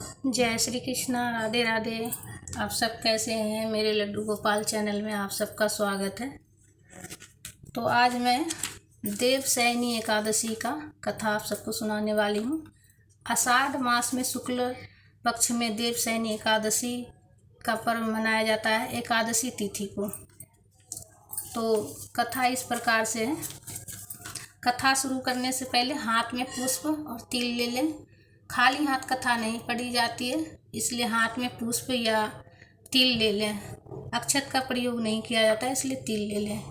जय श्री कृष्णा, राधे राधे। आप सब कैसे हैं? मेरे लड्डू गोपाल चैनल में आप सबका स्वागत है। तो आज मैं देवशयनी एकादशी का कथा आप सबको सुनाने वाली हूँ। आषाढ़ मास में शुक्ल पक्ष में देवशयनी एकादशी का पर्व मनाया जाता है, एकादशी तिथि को। तो कथा इस प्रकार से है। कथा शुरू करने से पहले हाथ में पुष्प और तिल ले लें। खाली हाथ कथा नहीं पढ़ी जाती है, इसलिए हाथ में पुष्प या तिल ले लें। अक्षत का प्रयोग नहीं किया जाता है, इसलिए तिल ले लें।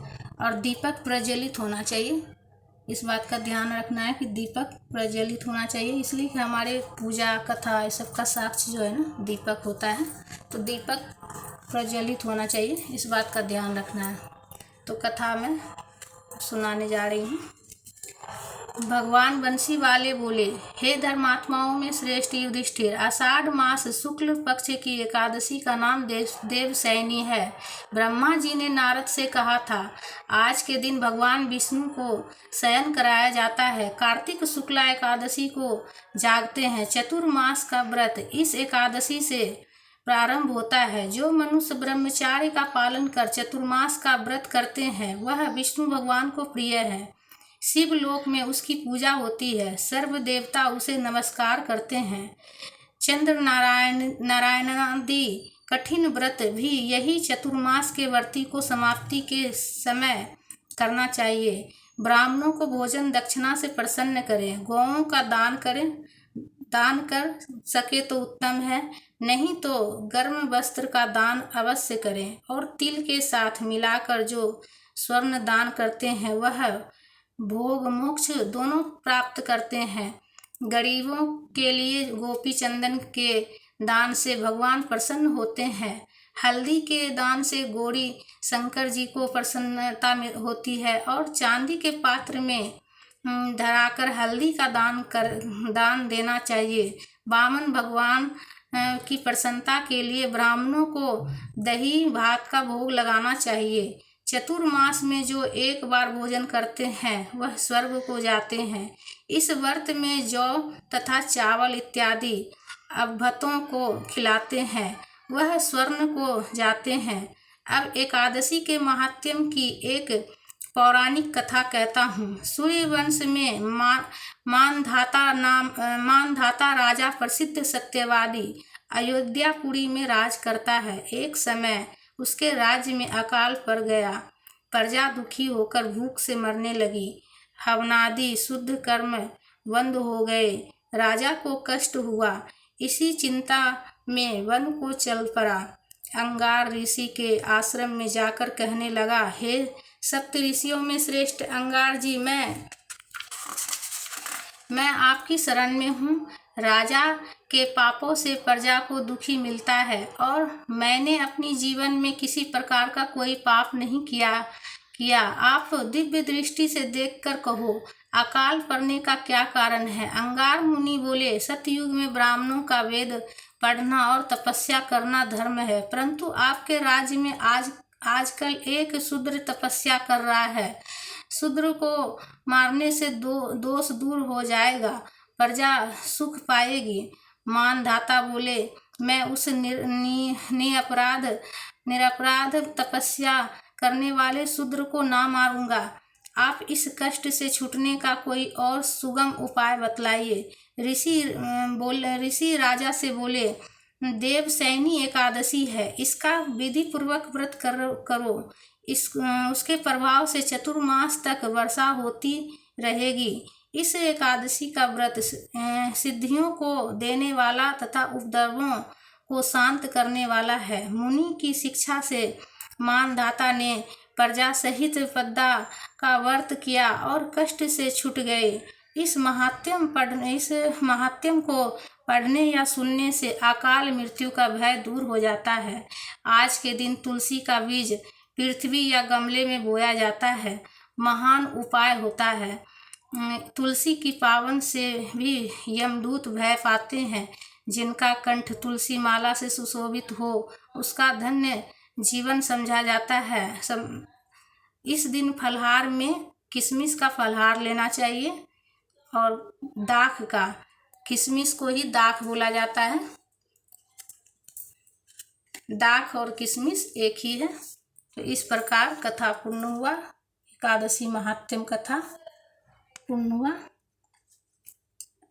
और दीपक प्रज्वलित होना चाहिए। इस बात का ध्यान रखना है कि दीपक प्रज्वलित होना चाहिए, इसलिए कि हमारे पूजा कथा ये सब का साक्ष्य जो है ना दीपक होता है। तो दीपक प्रज्वलित होना चाहिए, इस बात का ध्यान रखना है। तो कथा में सुनाने जा रही हूँ। भगवान बंसी वाले बोले, हे धर्मात्माओं में श्रेष्ठ युधिष्ठिर, आषाढ़ मास शुक्ल पक्ष की एकादशी का नाम देवशयनी है। ब्रह्मा जी ने नारद से कहा था, आज के दिन भगवान विष्णु को शयन कराया जाता है। कार्तिक शुक्ला एकादशी को जागते हैं। चतुर्मास का व्रत इस एकादशी से प्रारंभ होता है। जो मनुष्य ब्रह्मचार्य का पालन कर चतुर्मास का व्रत करते हैं, वह विष्णु भगवान को प्रिय है। शिव लोक में उसकी पूजा होती है। सर्व देवता उसे नमस्कार करते हैं। चंद्र नारायणादि कठिन व्रत भी यही चतुर्मास के व्रती को समाप्ति के समय करना चाहिए। ब्राह्मणों को भोजन दक्षिणा से प्रसन्न करें। गौओं का दान करें। दान कर सके तो उत्तम है, नहीं तो गर्म वस्त्र का दान अवश्य करें। और तिल के साथ मिलाकर जो स्वर्ण दान करते हैं, वह भोग मोक्ष दोनों प्राप्त करते हैं। गरीबों के लिए गोपी चंदन के दान से भगवान प्रसन्न होते हैं। हल्दी के दान से गौरी शंकर जी को प्रसन्नता होती है। और चांदी के पात्र में धराकर हल्दी का दान देना चाहिए। वामन भगवान की प्रसन्नता के लिए ब्राह्मणों को दही भात का भोग लगाना चाहिए। चतुर्मास में जो एक बार भोजन करते हैं, वह स्वर्ग को जाते हैं। इस व्रत में जौ तथा चावल इत्यादि अभ्यतों को खिलाते हैं, वह स्वर्ण को जाते हैं। अब एकादशी के महात्म्य की एक पौराणिक कथा कहता हूँ। सूर्यवंश में मानधाता राजा प्रसिद्ध सत्यवादी अयोध्यापुरी में राज करता है। एक समय उसके राज्य में अकाल पड़ गया। प्रजा दुखी होकर भूख से मरने लगी। हवनादि शुद्ध कर्म बंद हो गए। राजा को कष्ट हुआ। इसी चिंता में वन को चल पड़ा। अंगार ऋषि के आश्रम में जाकर कहने लगा, हे सप्त ऋषियों में श्रेष्ठ अंगार जी, मैं आपकी शरण में हूँ। राजा के पापों से प्रजा को दुखी मिलता है और मैंने अपनी जीवन में किसी प्रकार का कोई पाप नहीं किया। आप दिव्य दृष्टि से देखकर कहो, अकाल पड़ने का क्या कारण है? अंगार मुनि बोले, सतयुग में ब्राह्मणों का वेद पढ़ना और तपस्या करना धर्म है, परंतु आपके राज्य में आजकल एक शूद्र तपस्या कर रहा है। शूद्र को मारने से दोष दूर हो जाएगा, प्रजा सुख पाएगी। मानधाता बोले, मैं उस निरपराध तपस्या करने वाले शूद्र को ना मारूंगा। आप इस कष्ट से छूटने का कोई और सुगम उपाय बतलाइए। ऋषि राजा से बोले, देवशयनी एकादशी है, इसका विधि पूर्वक व्रत करो। उसके प्रभाव से चतुर्मास तक वर्षा होती रहेगी। इस एकादशी का व्रत सिद्धियों को देने वाला तथा उपद्रवों को शांत करने वाला है। मुनि की शिक्षा से मानधाता ने प्रजा सहित पद्मा का व्रत किया और कष्ट से छूट गए। इस महात्म्य को पढ़ने या सुनने से अकाल मृत्यु का भय दूर हो जाता है। आज के दिन तुलसी का बीज पृथ्वी या गमले में बोया जाता है, महान उपाय होता है। तुलसी की पावन से भी यमदूत भय पाते हैं। जिनका कंठ तुलसी माला से सुशोभित हो, उसका धन्य जीवन समझा जाता है। इस दिन फलहार में किशमिश का फलहार लेना चाहिए और दाख का, किशमिश को ही दाख बोला जाता है। दाख और किशमिश एक ही है। तो इस प्रकार कथा पूर्ण हुआ, एकादशी महात्म्य कथा पूर्ण हुआ।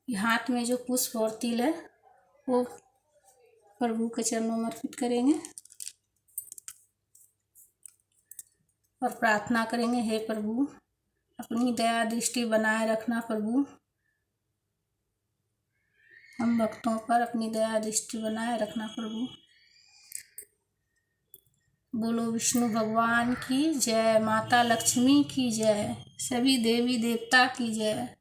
हाथ में जो पुष्प और तिल है वो प्रभु के चरणों में अर्पित करेंगे और प्रार्थना करेंगे, हे प्रभु अपनी दया दृष्टि बनाए रखना प्रभु, हम भक्तों पर अपनी दया दृष्टि बनाए रखना प्रभु। बोलो विष्णु भगवान की जय, माता लक्ष्मी की जय, सभी देवी देवता की जय।